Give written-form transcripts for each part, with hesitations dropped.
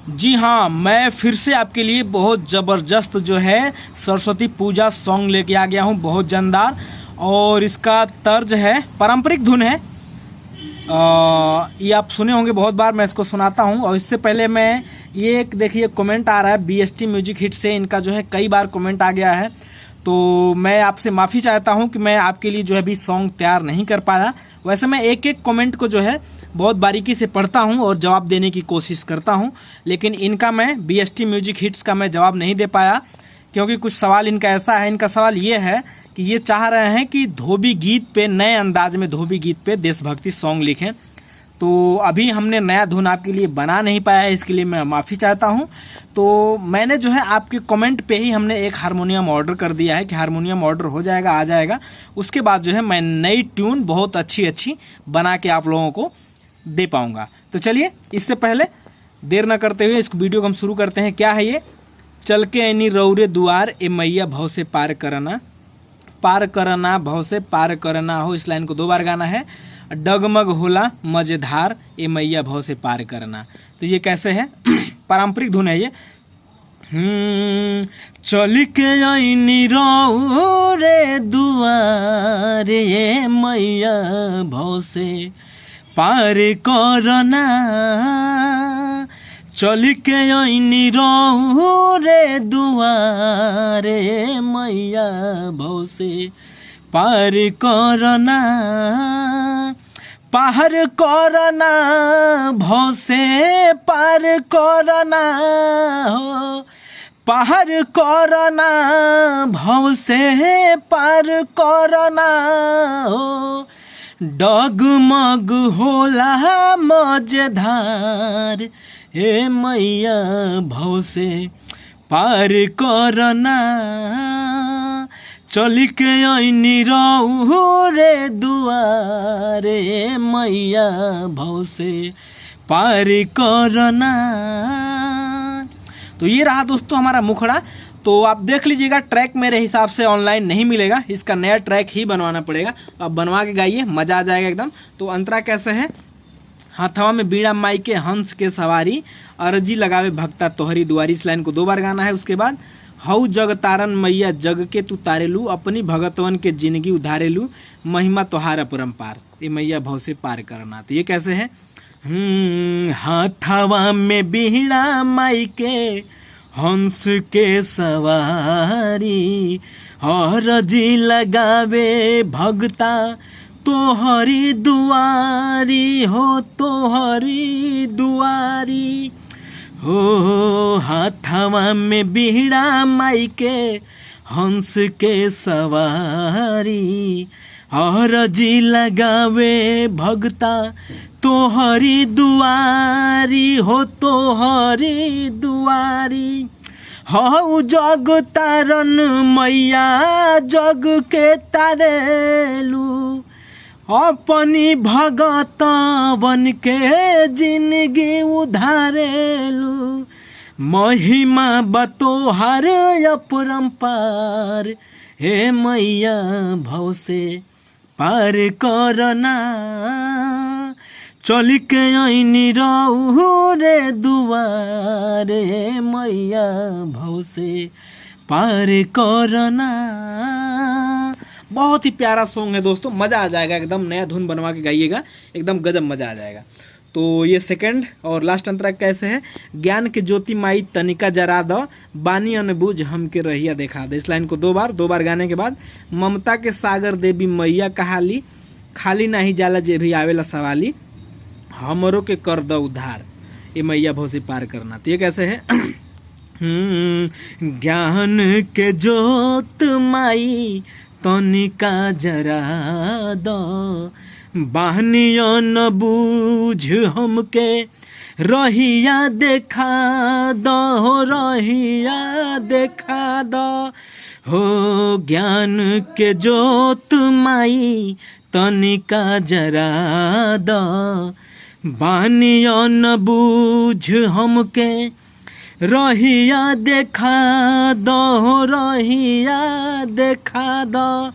जी हाँ, मैं फिर से आपके लिए बहुत ज़बरदस्त जो है सरस्वती पूजा सॉन्ग लेके आ गया हूँ, बहुत जानदार। और इसका तर्ज है, पारंपरिक धुन है। ये आप सुने होंगे बहुत बार, मैं इसको सुनाता हूँ। और इससे पहले मैं ये एक देखिए कमेंट आ रहा है बीएसटी म्यूजिक हिट से, इनका जो है कई बार कमेंट आ गया है, तो मैं आपसे माफ़ी चाहता हूं कि मैं आपके लिए जो है भी सॉन्ग तैयार नहीं कर पाया। वैसे मैं एक एक कमेंट को जो है बहुत बारीकी से पढ़ता हूं और जवाब देने की कोशिश करता हूं, लेकिन इनका मैं बीएसटी म्यूजिक हिट्स का मैं जवाब नहीं दे पाया, क्योंकि कुछ सवाल इनका ऐसा है। इनका सवाल ये है कि ये चाह रहे हैं कि धोबी गीत पे, नए अंदाज में धोबी गीत पे देशभक्ति सॉन्ग लिखें। तो अभी हमने नया धुन आपके लिए बना नहीं पाया है, इसके लिए मैं माफ़ी चाहता हूं। तो मैंने जो है आपके कमेंट पे ही हमने एक हारमोनियम ऑर्डर कर दिया है कि हारमोनियम ऑर्डर हो जाएगा, आ जाएगा। उसके बाद जो है मैं नई ट्यून बहुत अच्छी बना के आप लोगों को दे पाऊंगा। तो चलिए, इससे पहले देर न करते हुए इस वीडियो को हम शुरू करते हैं। क्या है ये? चल के ऐनी रौरे दुआर ए मैया भव से पार करना, पार करना भव से पार करना हो। इस लाइन को 2 बार गाना है। डगमग होला मजेदार ए मैया भव से पार करना। तो ये कैसे है? पारंपरिक धुन है ये। चल के ऐनी रौरे दुआर ए मैया भव से पार करना, चल के ऐनी रौरे दुआरे मैया भव से पार करना, पार करना भव से पार करना हो, पार करना भव से पार करना हो। डगमग होला मजेदार ए मैया भव से पार करना, चल के ऐनी रौरे दुआरे ए मैया भव से पार करना। तो ये रहा दोस्तों हमारा मुखड़ा। तो आप देख लीजिएगा, ट्रैक मेरे हिसाब से ऑनलाइन नहीं मिलेगा, इसका नया ट्रैक ही बनवाना पड़ेगा। तो आप बनवा के गाइए, मज़ा आ जाएगा एकदम। तो अंतरा कैसे है? हाथवा में बीड़ा माई के हंस के सवारी, अर्जी लगावे भक्ता तोहरी दुआरी। इस लाइन को 2 बार गाना है। उसके बाद हऊ जग तारन मैया जग के तू तारेलू, अपनी भगतवन के जिंदगी उधारेलू, महिमा तोहार अपरंपार ये मैया भव से पार करना। तो ये कैसे है? हाथवा में बीड़ा माई के हंस के सवारी, अर्जी लगावे भगता तोहरी दुआरी हो, तोहरी दुआरी हो। हाथवा में बीड़ा माई के हंस के सवारी, अर्जी लगावे भगता तोहरी दुआरी हो, तोहरी दुआरी हो। जग तारन मैया जग के तारेलू, अपनी भगतवन के जिंदगी उधारेलू, महिमा बतोहार अपरंपार हे मैया भव से पार करना, चल के ऐनी रौरे दुआरे मैया भव से पार करना। बहुत ही प्यारा सॉन्ग है दोस्तों, मज़ा आ जाएगा एकदम। नया धुन बनवा के गाइएगा, एकदम गजब मज़ा आ जाएगा। तो ये सेकंड और लास्ट अंतरा कैसे है? ज्ञान के ज्योति माई तनिका जरा दो, बानी अनबूझ हमके रहिया देखा दे। इस लाइन को 2 बार गाने के बाद ममता के सागर देवी मैया कहाली, खाली नाही जाला जे भी आवेला सवाली, हमरों के कर दो उधार ये मैया भव से पार करना। तो ये कैसे है? ज्ञान के ज्योत माई तनिका जरा दो, बानिया न बूझ हमके रहिया देखा दो, रहिया देखा दो हो। ज्ञान के ज्योत माई तनिका जरा दो, बानिया न बूझ हमके रहिया देखा दो, रहिया देखा दो।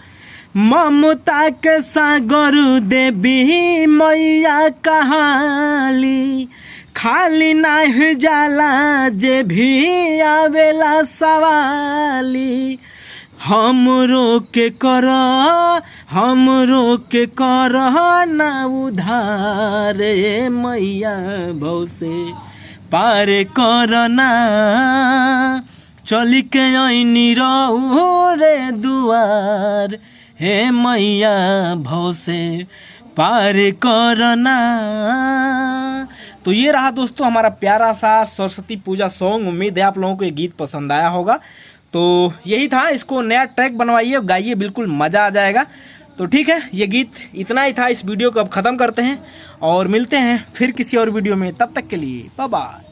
ममता के सागर देवी मैया कहाली, खाली नाही जाला जे भी आवेला सवाली, हमरो के कर ना उधार, मैया भव से पार करना, चली के ऐनी रहू रे दुआर, हे मैया भव से पार करना। तो ये रहा दोस्तों हमारा प्यारा सा सरस्वती पूजा सॉन्ग। उम्मीद है आप लोगों को ये गीत पसंद आया होगा। तो यही था, इसको नया ट्रैक बनवाइए, गाइए, बिल्कुल मज़ा आ जाएगा। तो ठीक है, ये गीत इतना ही था। इस वीडियो को अब ख़त्म करते हैं और मिलते हैं फिर किसी और वीडियो में। तब तक के लिए बाय बाय।